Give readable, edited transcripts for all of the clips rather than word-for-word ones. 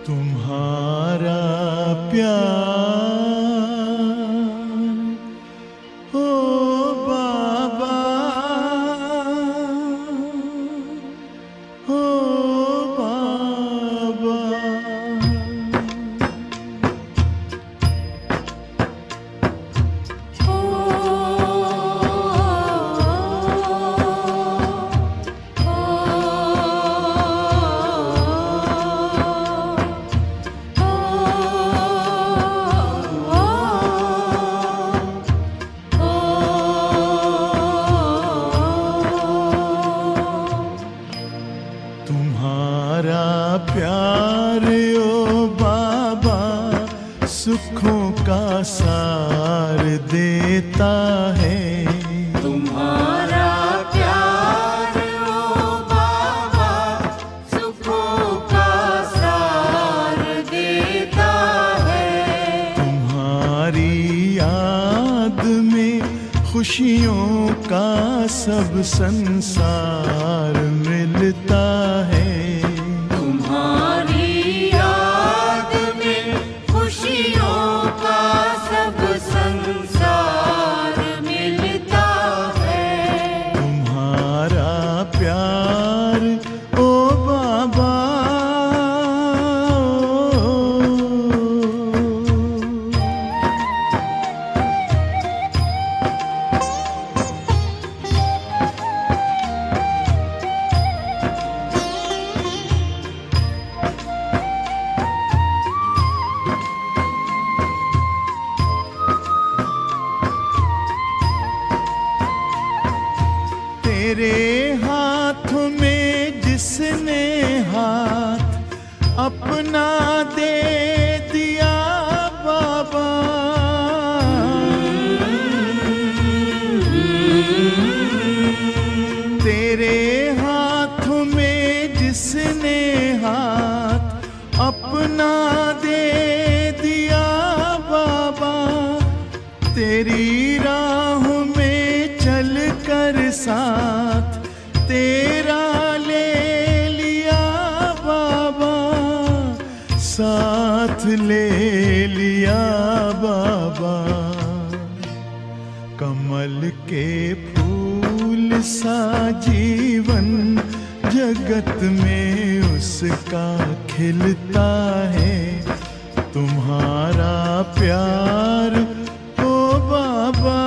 तुम्हारा प्यार ओ बाबा, ओ बाबा। तुम्हारा प्यार ओ बाबा सुखों का सार देता है। तुम्हारा प्यार ओ बाबा सुखों का सार देता है। तुम्हारी याद में खुशियों का सब संसार मिलता है। तुम्हारी याद में खुशियों का सब संसार मिलता है। तुम्हारा प्यार ओ बाबा, तेरे हाथों में जिसने हाथ अपना दे दिया बाबा, तेरे हाथों में जिसने हाथ अपना दे दिया बाबा, तेरी राहों में चल कर साथ तेरा ले लिया बाबा, साथ ले लिया बाबा। कमल के फूल सा जीवन जगत में उसका खिलता है। तुम्हारा प्यार ओ बाबा,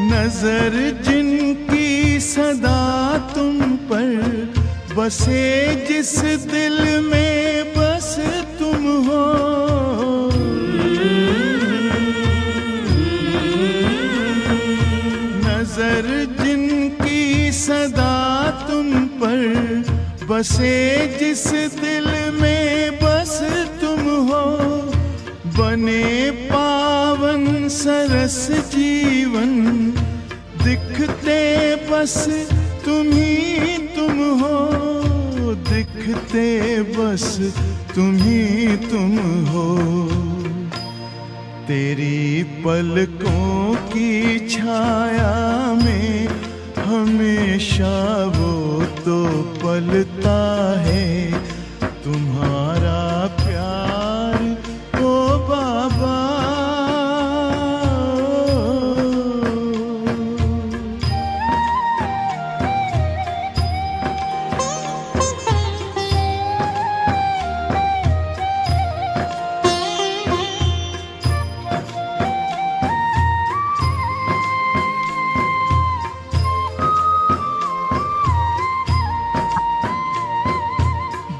नजर जिनकी सदा तुम पर बसे, जिस दिल में बस तुम हो, नजर जिनकी सदा तुम पर बसे, जिस दिल में बस तुम हो, बने पावन सरस जीवन दिखते बस तुम ही तुम हो, दिखते बस तुम ही तुम हो। तेरी पलकों की छाया में हमेशा वो तो पलता है। तुम्हारा प्यार ओ बाबा,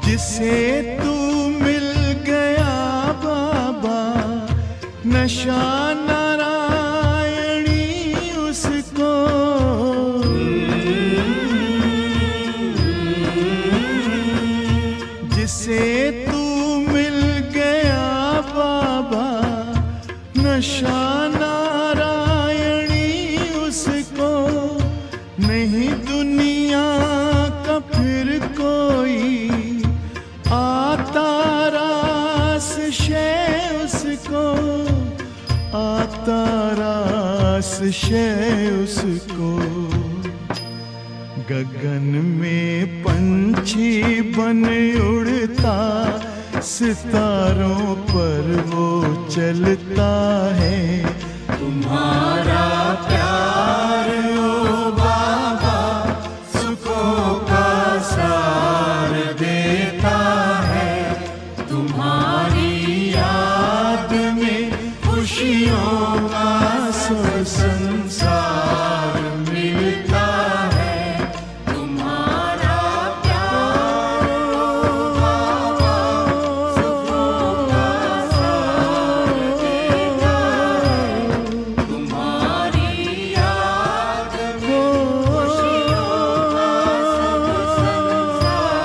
जिसे तू मिल गया बाबा, नशा नारायणी उसको, जिसे तू मिल गया बाबा, नशा नारायणी आता रास शय उसको। गगन में पंछी बन उड़ता, सितारों पर वो चलता है। तुम्हारा प्यार ओ बाबा सुखों का सार देता है। तुम्हारी याद में खुशियों का सब संसार मिलता है। तुम्हारा प्यार ओ बाबा सुखों का सार देता है। तुम्हारी याद में खुशियों का सब संसार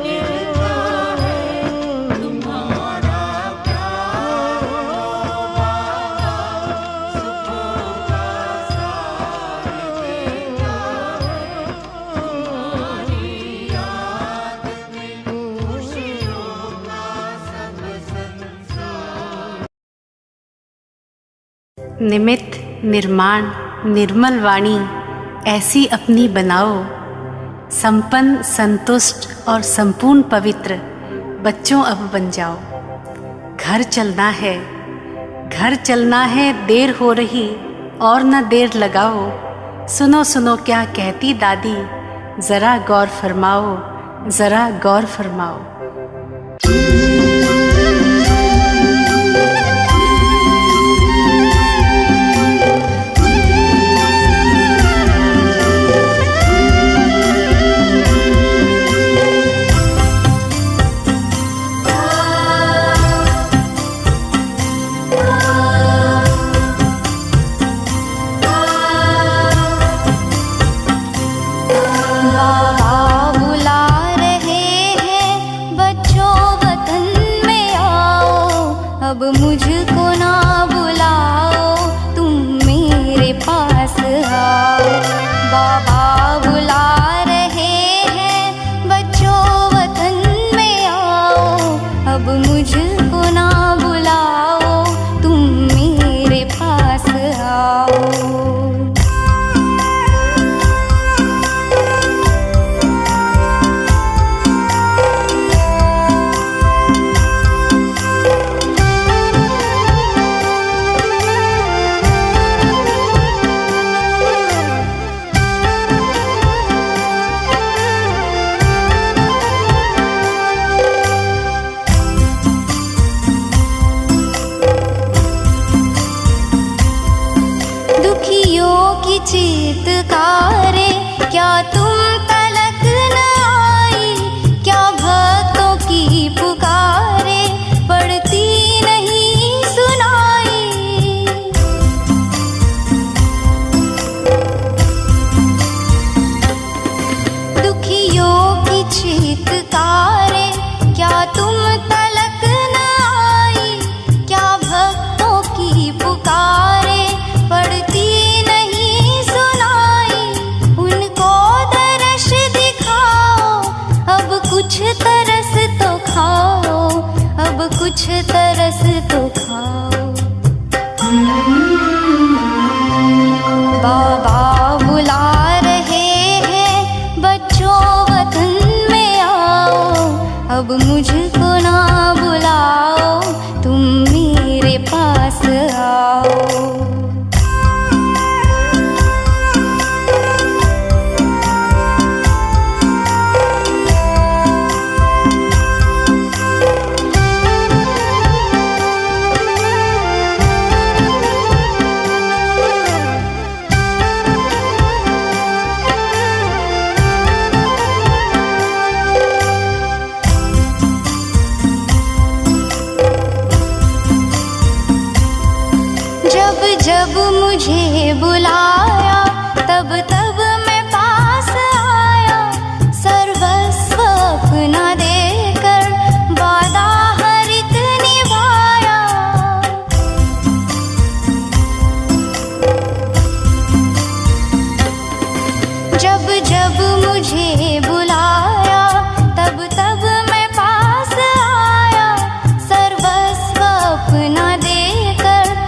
मिलता है। तुम्हारा प्यार ओ बाबा सुखों का सार देता है। तुम्हारी याद में खुशियों का सब संसार। निमित्त निर्माण निर्मल वाणी ऐसी अपनी बनाओ, संपन्न संतुष्ट और संपूर्ण पवित्र बच्चों अब बन जाओ। घर चलना है, घर चलना है, देर हो रही और न देर लगाओ। सुनो सुनो क्या कहती दादी, ज़रा गौर फरमाओ, ज़रा गौर फरमाओ। बाबा बुला रहे हैं बच्चों वतन में आओ, अब मुझको ना बुलाओ, तुम मेरे पास आओ। बाबा बुला रहे हैं बच्चों वतन में आओ, अब मुझको ना बुलाओ, तुम मेरे पास आओ। दुखियों की चीत्कारें क्या तुम तलक न आई, क्या भक्तों की पुकारें पड़ती नहीं सुनाई। दुखियों की चीत्कारें क्या तुम तलक न आई, क्या भक्तों की पुकारें पड़ती नहीं सुनाई। उनको दर्श दिखाओ, अब कुछ तरस तो खाओ, अब कुछ तरस तो खाओ। बाबा बुला रहे हैं बच्चों वतन में आओ, अब मुझको ना बुलाओ, तुम मेरे पास आओ। जब जब मुझे बुलाया तब तब मैं पास आया, सर्वस्व अपना देकर वादा हर एक निभाया। जब जब मुझे बुलाया तब तब मैं पास आया, सर्वस्व अपना देकर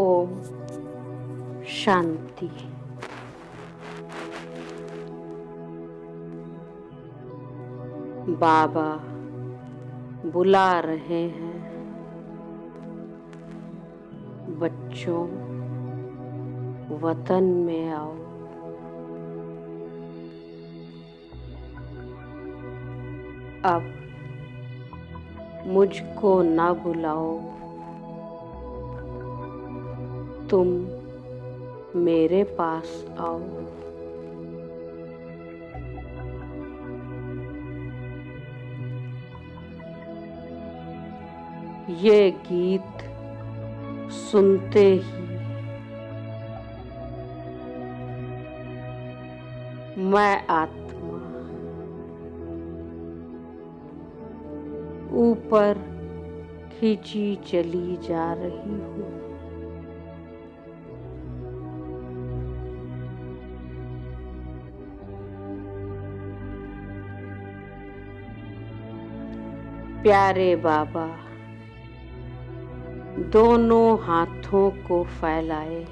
ओम शांति। बाबा बुला रहे हैं, बच्चों वतन में आओ। अब मुझको ना बुलाओ, तुम मेरे पास आओ। ये गीत सुनते ही मैं आत्मा ऊपर खींची चली जा रही हूँ। प्यारे बाबा दोनों हाथों को फैलाए,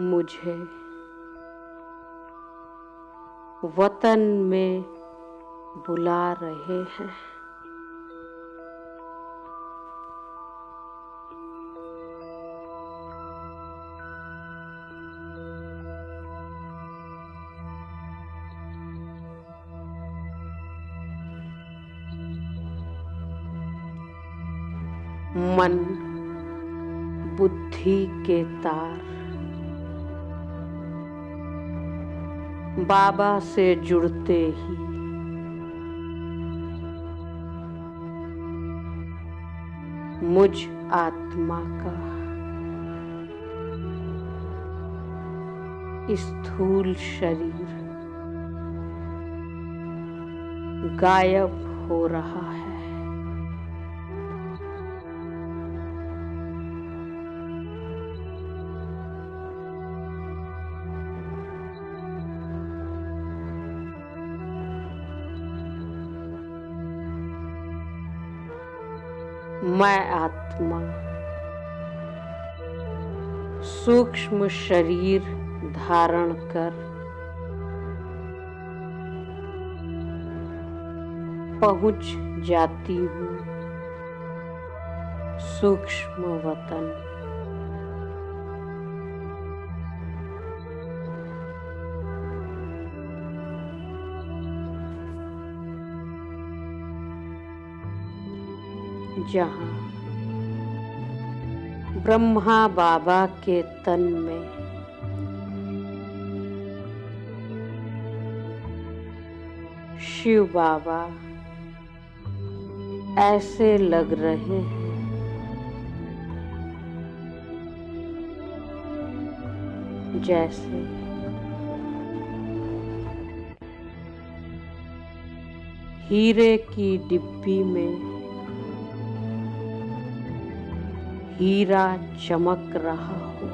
मुझे वतन में बुला रहे हैं। मन बुद्धि के तार बाबा से जुड़ते ही मुझ आत्मा का स्थूल शरीर गायब हो रहा है। मैं आत्मा सूक्ष्म शरीर धारण कर पहुंच जाती हूँ सूक्ष्म वतन। जहाँ ब्रह्मा बाबा के तन में शिव बाबा ऐसे लग रहे हैं जैसे हीरे की डिब्बी में हीरा चमक रहा हो।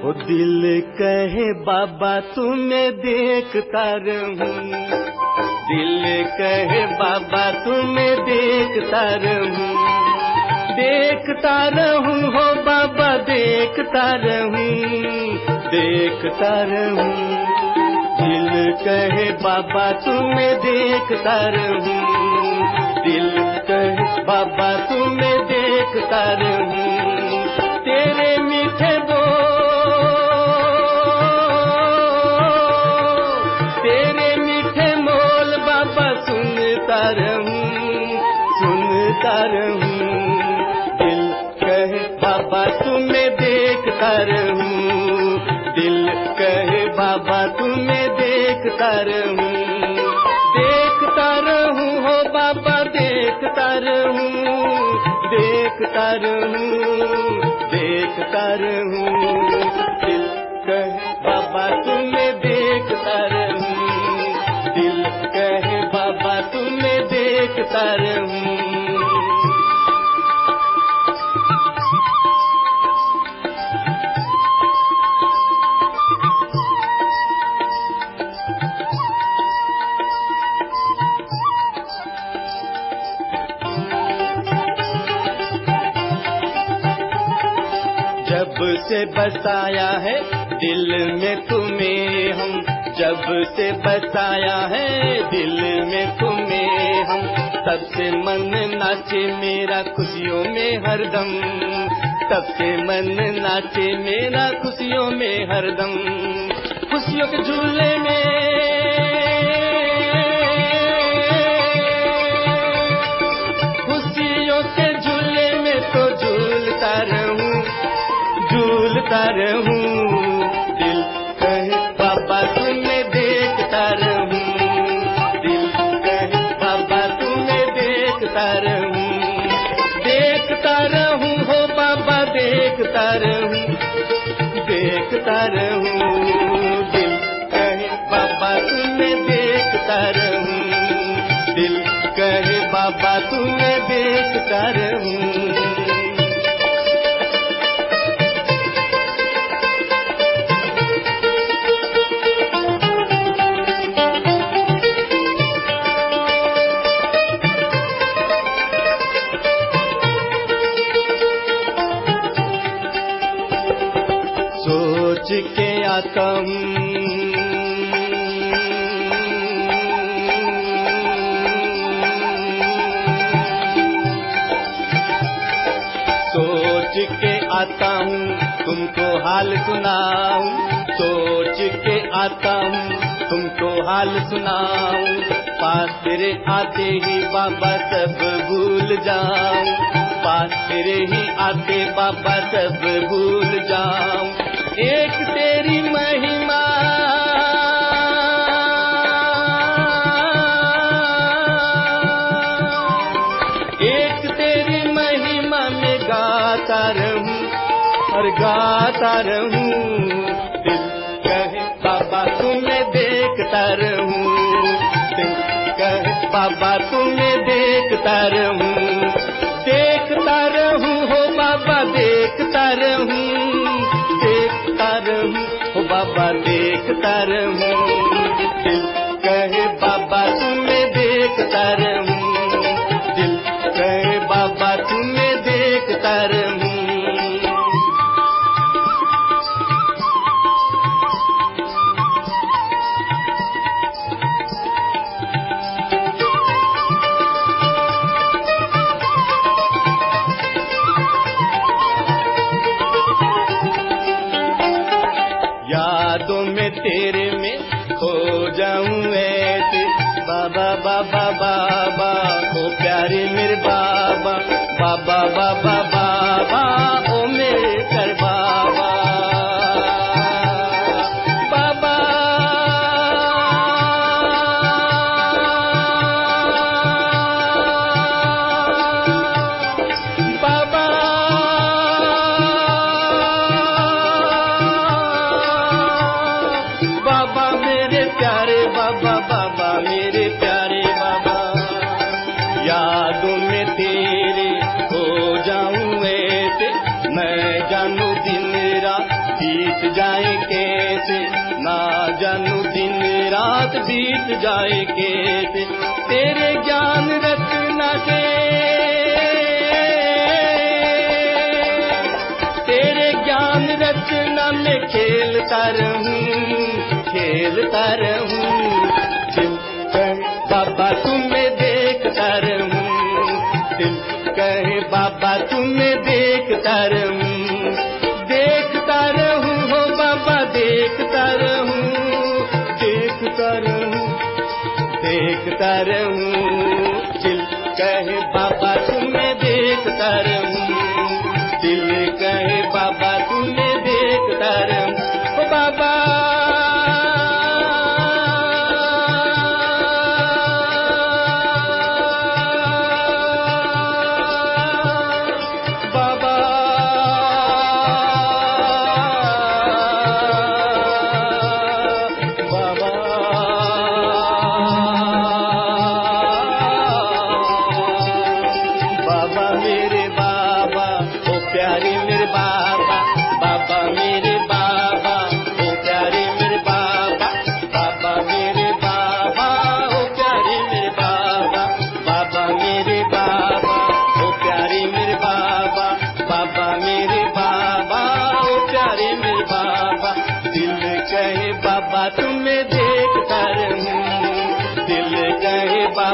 ओ दिल कहे बाबा तुम्हें देखता रहूं, दिल कहे बाबा तुम्हें देखता रहूं, देखता रहूं हो बाबा देखता रहूं, देखता रहूं। दिल कहे बाबा तुम्हें देखता रहूं, दिल कहे बाबा तुम्हें देखता रहूं। तेरे मीठे सुनता रहूं। दिल कहे बाबा तुम्हें देखता रहूं, दिल कहे बाबा तुम्हें देखता रहूं, देखता रहूं हो बाबा देखता रहूं, देखता रहूं, देखता रहूं। दिल कहे बाबा तुम्हें देखता रहूं, देखता रहूं। जब से बसाया है दिल में तुम्हें हम, जब से बसाया है दिल में तुम्हें हम, तब से मन नाचे मेरा खुशियों में हरदम, तब से मन नाचे मेरा खुशियों में हरदम। खुशियों के झूले में, खुशियों के झूले में तो झूलता रहूं, झूलता रहूं। दिल कहे बाबा तुम्हें देखता रहूं, दिल कहे बाबा तुम्हें देखता रहूं, देखता रहूं हो बाबा देखता रहूं, देखता रहूं। दिल कहे बाबा तुम्हें देखता रहूं, दिल कहे बाबा तुम्हें देखता रहूं। सोच के आता हूँ, सोच के आता हूँ तुमको हाल सुनाऊं, सोच के आता हूँ तुमको हाल सुनाऊं। पास तेरे आते ही बाबा सब भूल जाऊं, पास तेरे ही आते बाबा सब भूल जाऊं। एक तेरी महिमा, एक तेरी महिमा में गाता रहूं और गाता रहूं। दिल कहे बाबा तुम्हें देखता रहूं, दिल कहे बाबा तुम्हें देखता रहूं, देखता रहूं हो बाबा देखता रहूं, देखता रहूं हो बाबा देखता रहूं। दिल कहे बाबा तुम्हें देखता रहूं, दिल कहे बाबा तुम्हें देखता रहूं। यादों में तेरे में खो जाऊं ऐसे, बाबा बाबा बाबा ओ प्यारे मेरे बाबा, बाबा बाबा बाबा ओ मेरे कर बाबा, बाबा बाबा बाबा मेरे प्यारे बाबा, बाबा मेरे प्यारे बाबा। यादों में तेरे खो जाऊं ऐसे, मैं जानू दिन रात बीत जाए कैसे, ना जानू दिन रात बीत जाए कैसे। तेरे ज्ञान रचना से, तेरे ज्ञान रचना में खेलता रहूं, खेलता रहूं। दिल कहे बाबा तुम्हें देखता रहूं, दिल कहे बाबा तुम्हें देखता रहूं, देखता रहूं हो बाबा देखता रहूं, देखता रहूं, देखता रहूं। दिल कहे बाबा तुम्हें देखता रहूं, दिल कहे बाबा तुम्हें देखता रहूं ओ बाबा।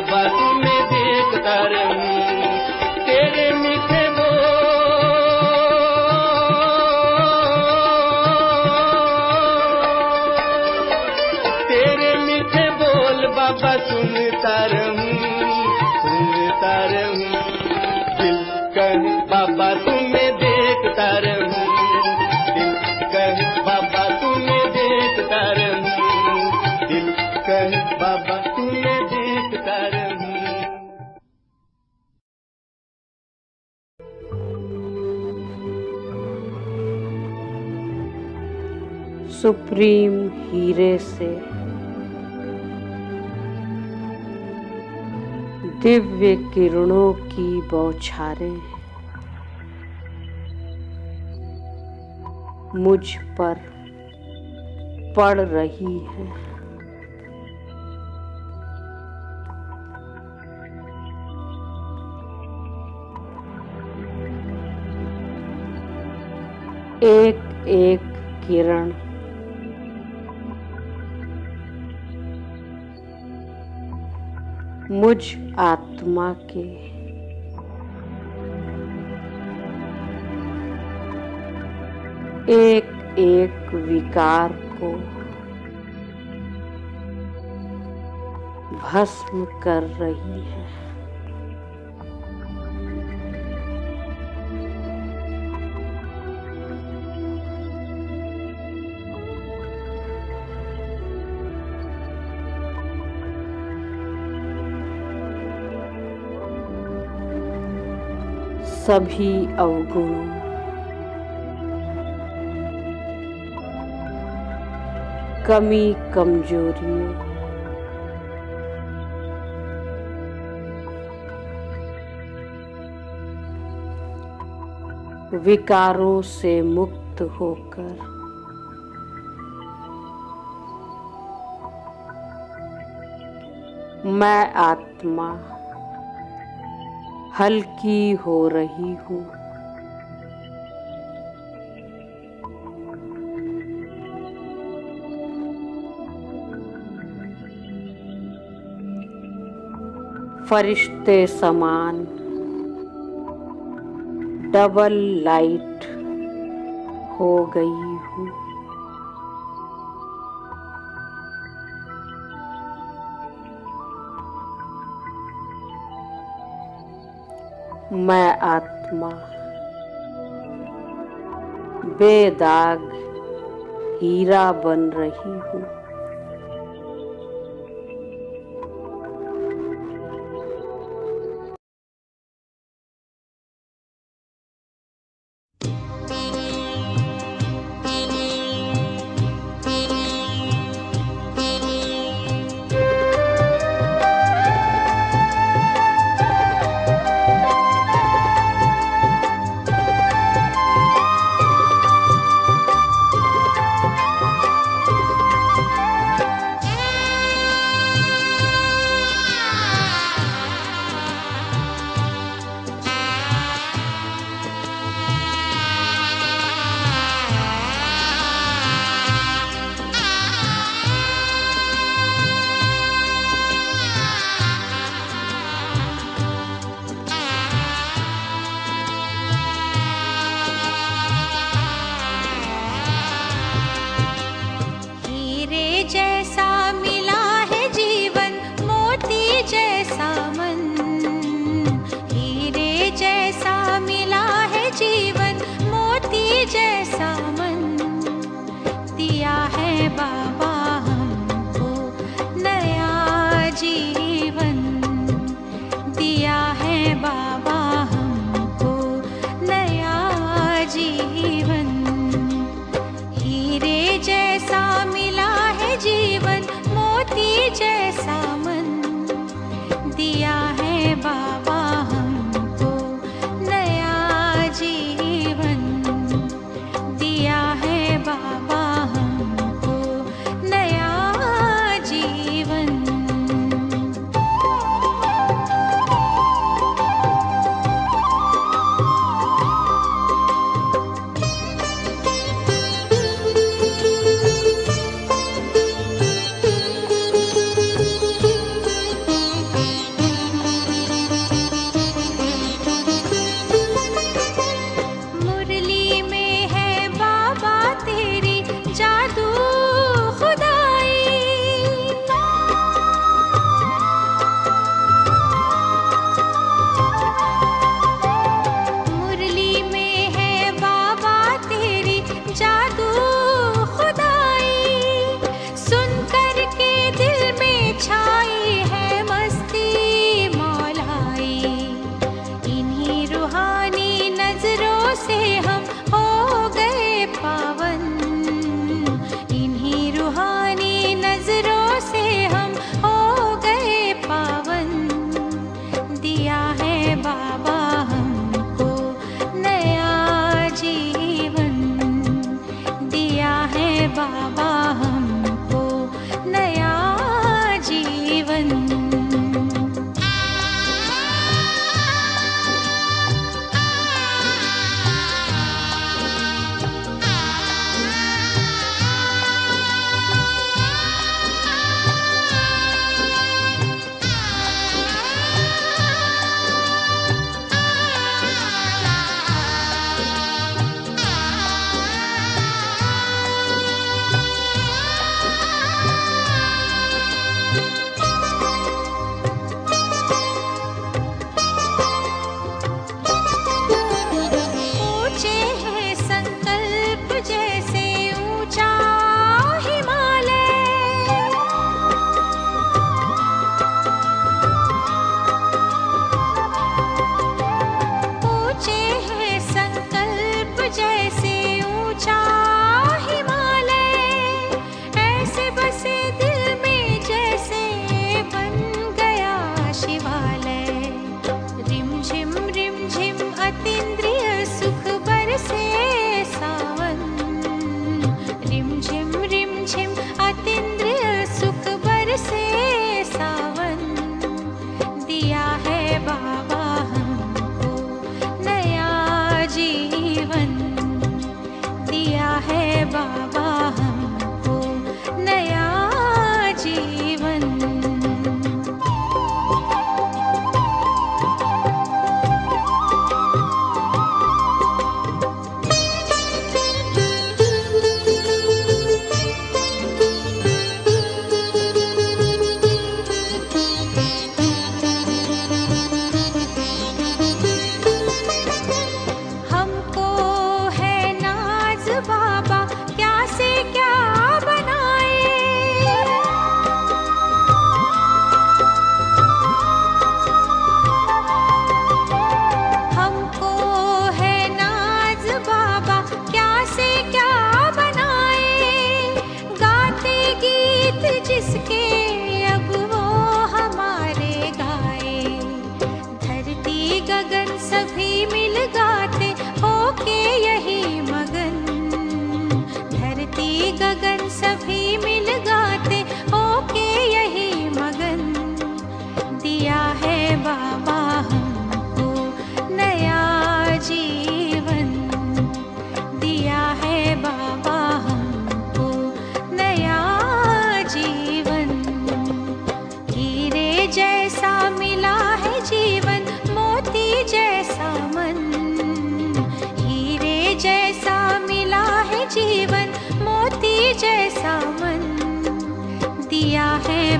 बाबा तुम्हें देखता रहूं। तेरे मीठे बोल बाबा सुनता रहूं, सुनता रहूं। दिल कहे बाबा तुम्हें देखता रहूं, दिल कहे बाबा तुम्हें देखता रहूं, दिल कहे बाबा तुम्हें देखता रहूं। सुप्रीम हीरे से दिव्य किरणों की बौछारें मुझ पर पड़ रही है। एक एक किरण मुझ आत्मा के एक एक विकार को भस्म कर रही है। सभी अवगुणों, कमी कमजोरियों, विकारों से मुक्त होकर मैं आत्मा हल्की हो रही हूँ। फरिश्ते समान डबल लाइट हो गई हूँ। मैं आत्मा बेदाग हीरा बन रही हूँ।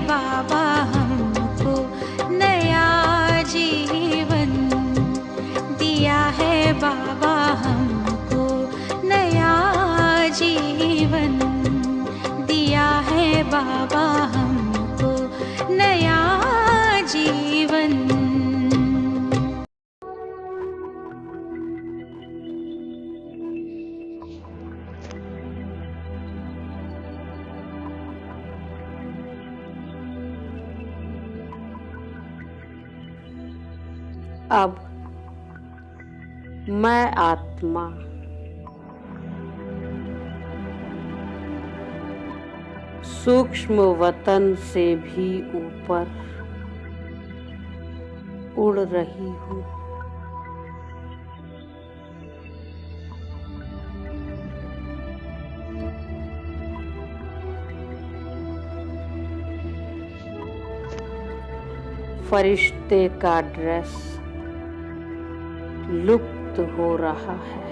बाबा हमको नया जीवन, दिया है बाबा हमको नया जीवन, दिया है बाबा हमको नया जीवन। अब मैं आत्मा सूक्ष्म वतन से भी ऊपर उड़ रही हूँ। फरिश्ते का ड्रेस लुप्त हो रहा है।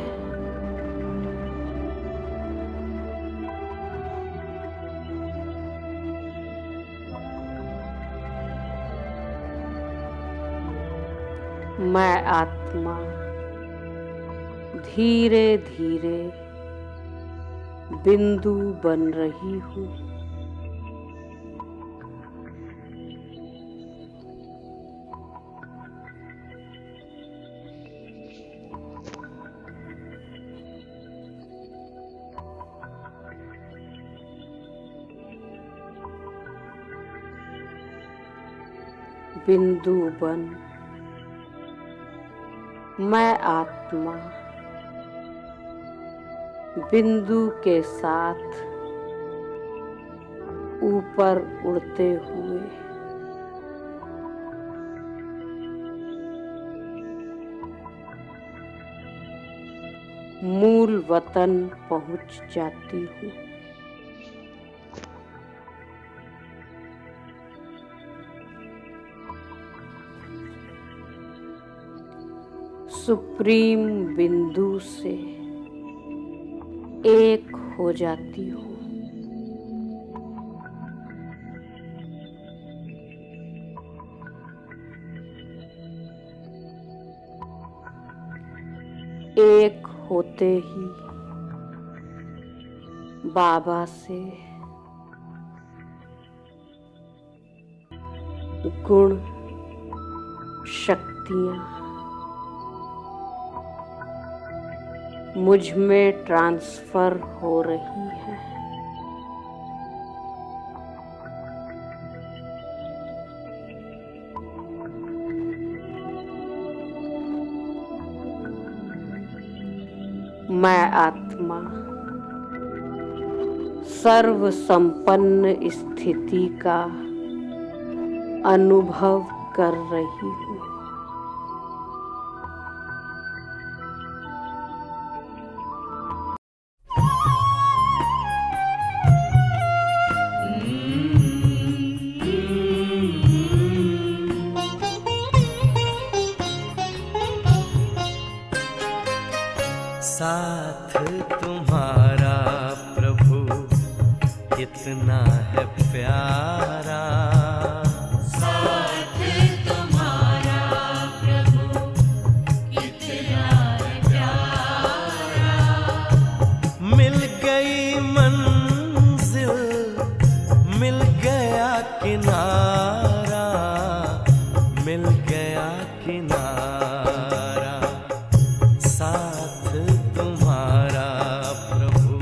मैं आत्मा धीरे धीरे बिंदु बन रही हूँ। बिंदु बन मैं आत्मा बिंदु के साथ ऊपर उड़ते हुए मूल वतन पहुंच जाती हूँ। सुप्रीम बिंदु से एक हो जाती हूँ। एक होते ही बाबा से गुण शक्तियाँ मुझ में ट्रांसफर हो रही है। मैं आत्मा सर्व संपन्न स्थिति का अनुभव कर रही हूँ। साथ तुम्हारा प्रभु कितना है प्यारा, साथ तुम्हारा प्रभु कितना है प्यारा। मिल गई मंजिल मिल गया किनारा, मिल गया किनारा। साथ तुम्हारा प्रभु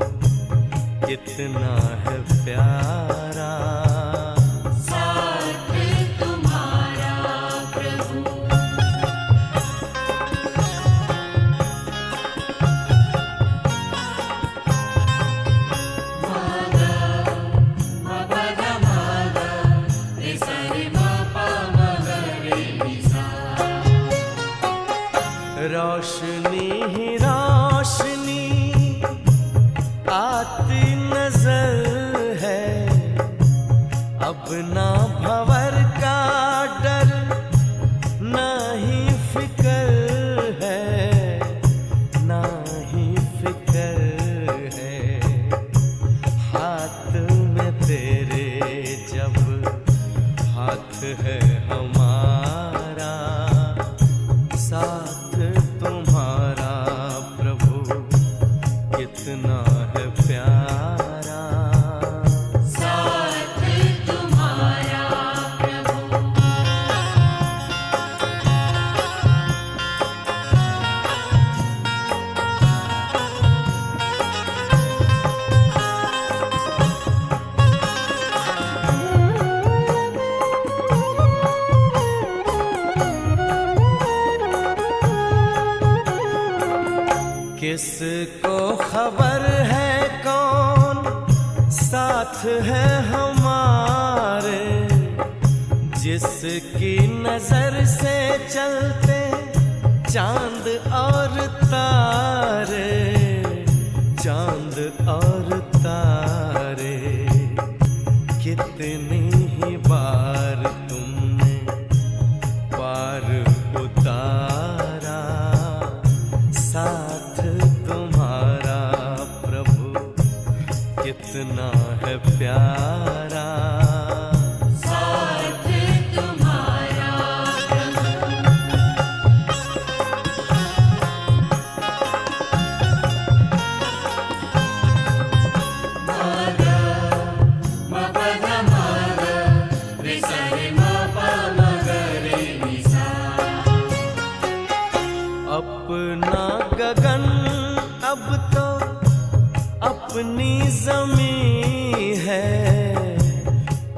कितना है प्यारा, साथ तुम्हारा प्रभु। मागा मपदा मागा निस साथ है हमारा, साथ तुम्हारा प्रभु कितना है प्यारा। साथ तुम्हारा प्रभु, किसको खबर है कौन साथ है हमारे, जिसकी नजर से चलते चांद और तारे, चांद और तारे। कितनी ही बार तुमने पार उतारा, साथ तुम्हारा प्रभु कितना है प्यारा। साथ तुम्हारा प्रभु, अपना गगन अब तो अपनी जमी है,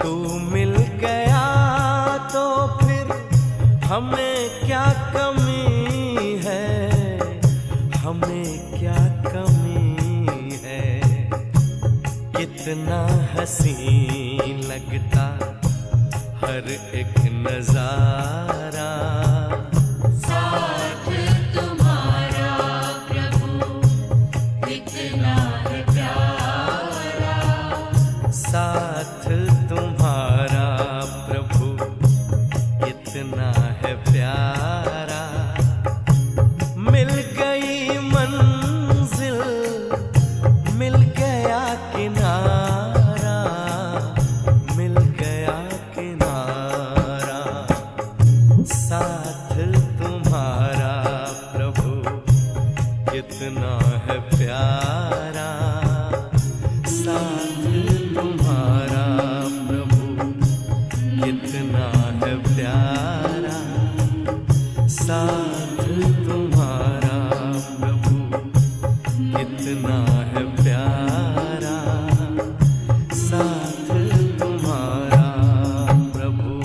तू मिल गया तो फिर हमें क्या कमी है, हमें क्या कमी है। कितना हसीन लगता हर एक नजारा, साथ तुम्हारा प्रभु कितना है प्यारा। साथ तुम्हारा प्रभु कितना है प्यारा। मिल गई मंजिल, मिल गया किनारा, मिल गया किनारा। साथ तुम्हारा प्रभु कितना है प्यारा, साथ तुम्हारा प्रभु कितना है प्यारा। साथ तुम्हारा प्रभु कितना है प्यारा, साथ तुम्हारा प्रभु।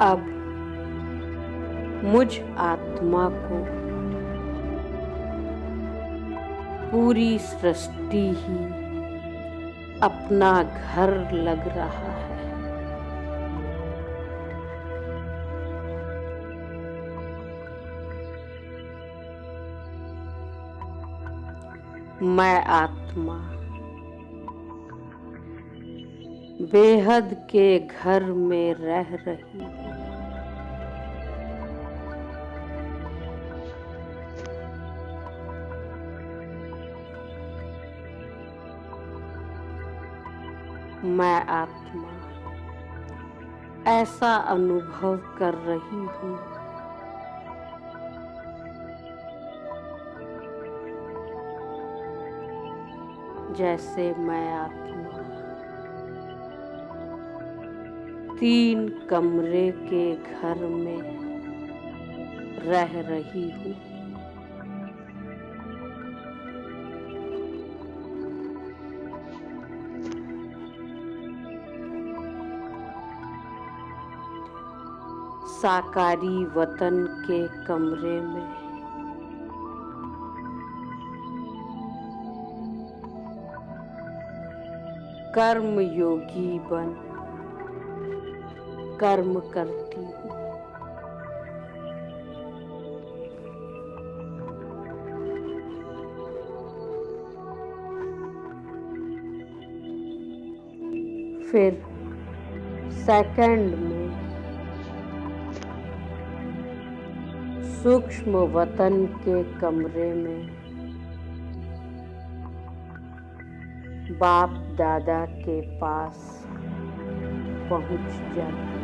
अब मुझ आत्मा को पूरी सृष्टि ही अपना घर लग रहा है। मैं आत्मा बेहद के घर में रह रही हूँ। मैं आत्मा ऐसा अनुभव कर रही हूँ जैसे मैं आत्मा 3 कमरे के घर में रह रही हूँ। साकारी वतन के कमरे में कर्म योगी बन कर्म करती हूँ। फिर सेकंड में सूक्ष्म वतन के कमरे में बाप दादा के पास पहुंच जाती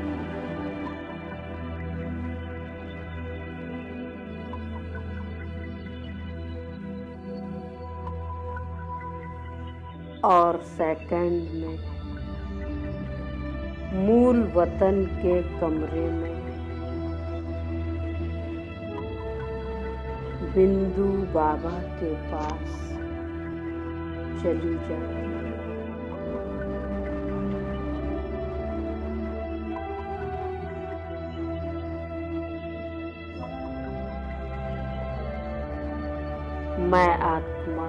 और सेकंड में मूल वतन के कमरे में बिंदु बाबा के पास चली जाती। मैं आत्मा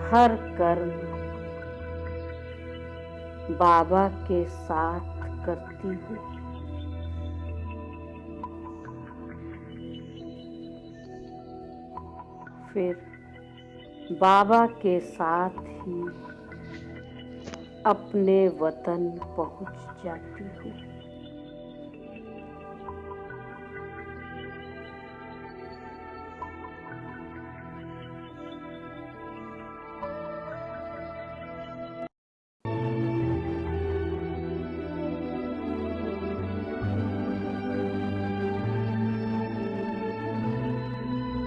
हर कर्म बाबा के साथ करती हूँ। फिर बाबा के साथ ही अपने वतन पहुँच जाती हूँ।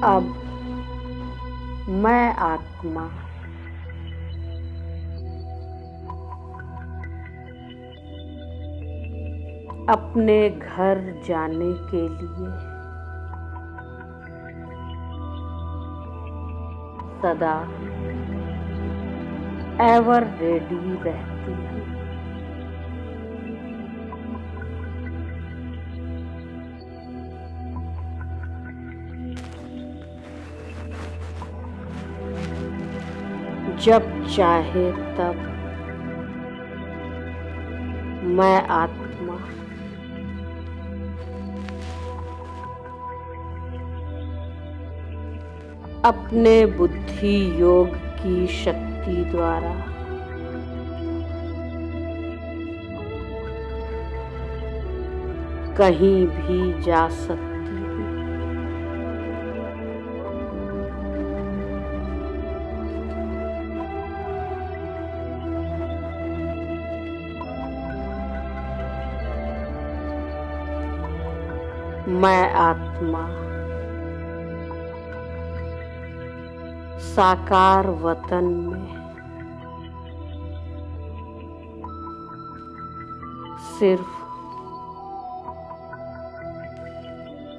अब मैं आत्मा अपने घर जाने के लिए सदा एवर रेडी रहती हूँ। जब चाहे तब मैं आत्मा अपने बुद्धि योग की शक्ति द्वारा कहीं भी जा सकती हूँ। मैं आत्मा साकार वतन में सिर्फ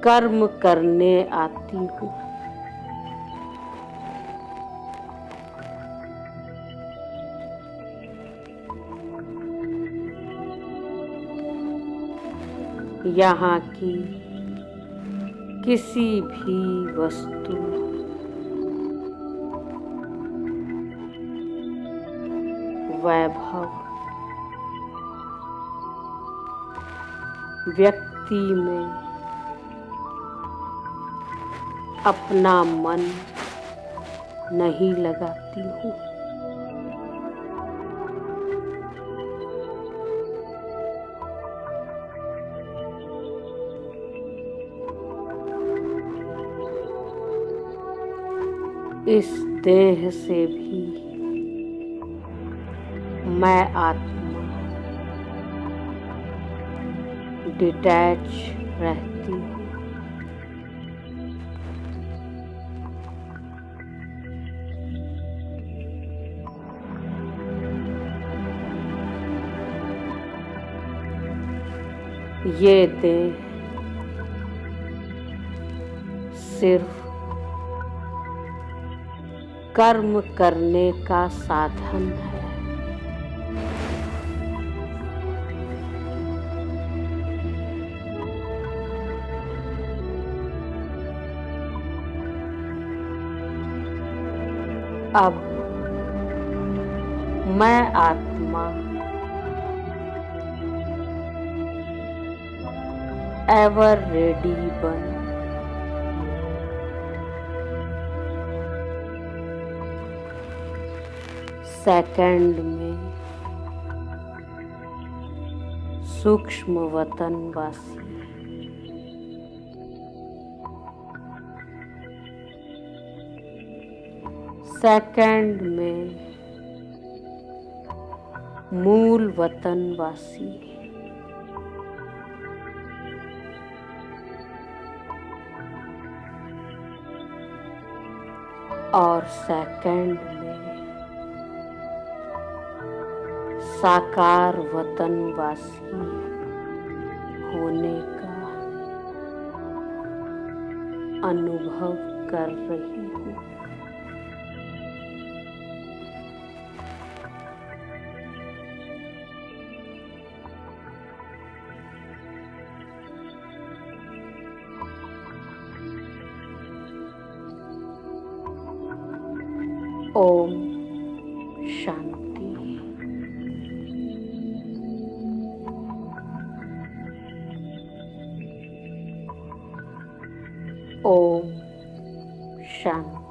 कर्म करने आती हूँ। यहाँ की किसी भी वस्तु वैभव व्यक्ति में अपना मन नहीं लगाती हूँ। इस देह से भी मैं आत्मा डिटैच रहती हूँ। ये देह सिर्फ कर्म करने का साधन है। अब मैं आत्मा एवर रेडी बन सेकंड में सूक्ष्म वतन वासी सेकंड में मूल वतनवासी, और सेकंड में साकार वतनवासी होने का अनुभव कर रही हूँ। ओम शांति। ओम शांति।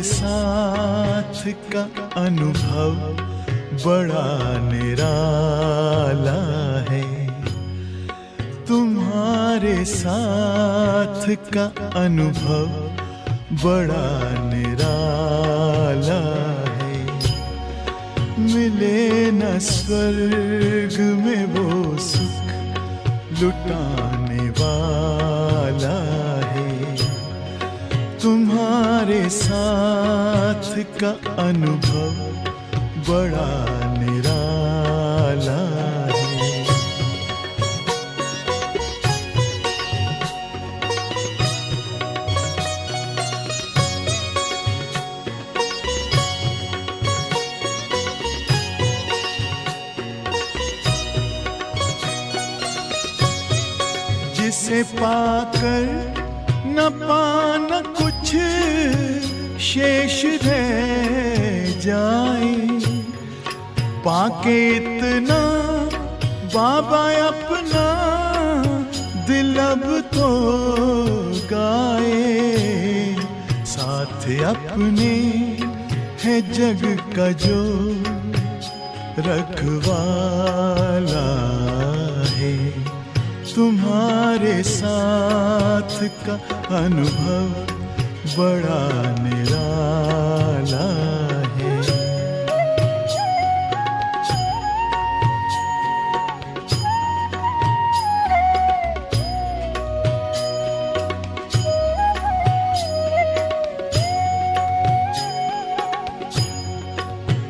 साथ का अनुभव बड़ा निराला है। तुम्हारे साथ का अनुभव बड़ा निराला है। मिले न स्वर्ग में वो सुख लुटाने वाला है। तुम्हारे साथ का अनुभव बड़ा निराला है। जिसे पाकर न पाना कुछ शेष रह जाए, पाके इतना बाबा अपना दिल अब तो गाए। साथ अपने है जग का जो रखवाला है। तुम्हारे साथ का अनुभव बड़ा निराला है।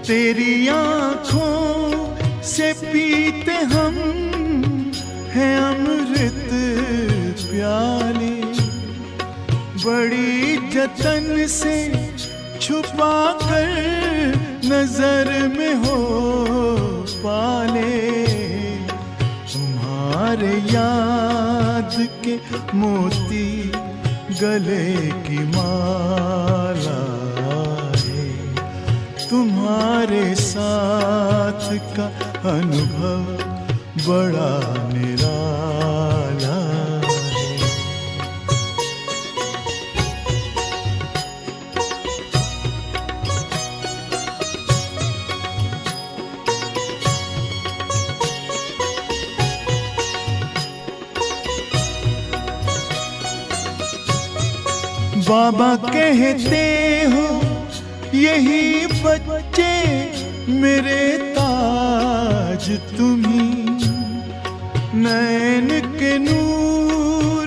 तेरी आँखों से पीते हम हैं अमृत प्याले। बड़ी जतन से छुपा कर नजर में हो पाले। तुम्हारे याद के मोती गले की माला है। तुम्हारे साथ का अनुभव बड़ा निराला है। बाबा कहते हो यही बच्चे मेरे ताज तुम्ही। नैन के नूर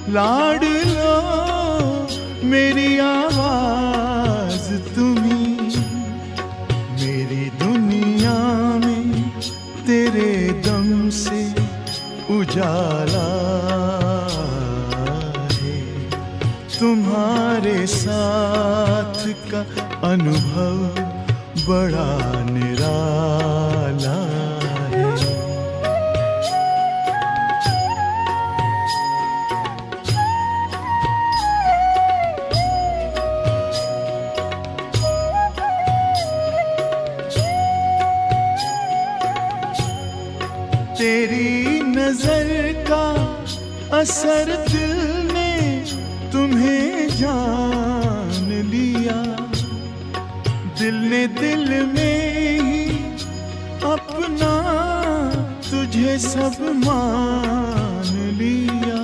लाड लो मेरी आवाज तुम्ही। मेरी दुनिया में तेरे दम से उजाला है। तुम्हारे साथ का अनुभव बड़ा निराला है। तेरी नजर का असर दिल ने तुम्हें जान लिया। दिल ने दिल में ही अपना तुझे सब मान लिया।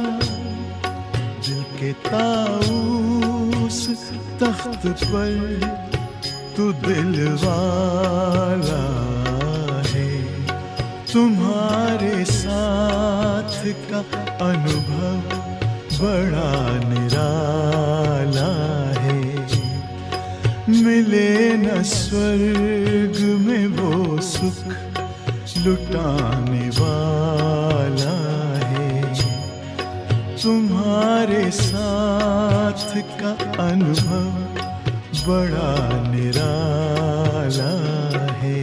दिल के ताऊस तख्त पर तू दिल वाला है। तुम्हारे साथ का अनुभव बड़ा निराला है। मिले न स्वर्ग में वो सुख लुटाने वाला है। तुम्हारे साथ का अनुभव बड़ा निराला है।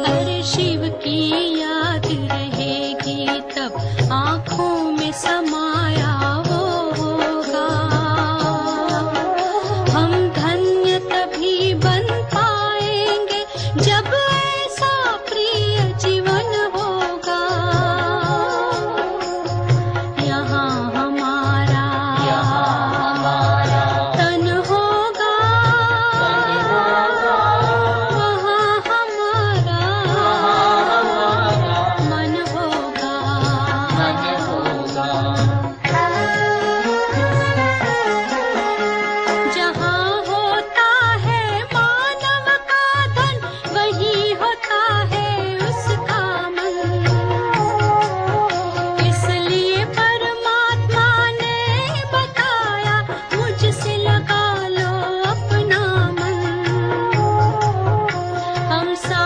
अरे शिव की याद रहेगी तब आँखों में समाया वो होगा। हम धन्य तभी बन पाएंगे जब ऐसा प्रिय जीवन होगा। यहाँ हमारा तन होगा, वहाँ हमारा मन होगा। जहाँ होता है मानव का धन, वही होता है उसका मन। इसलिए परमात्मा ने बताया, मुझसे लगा लो अपना मन। हम सा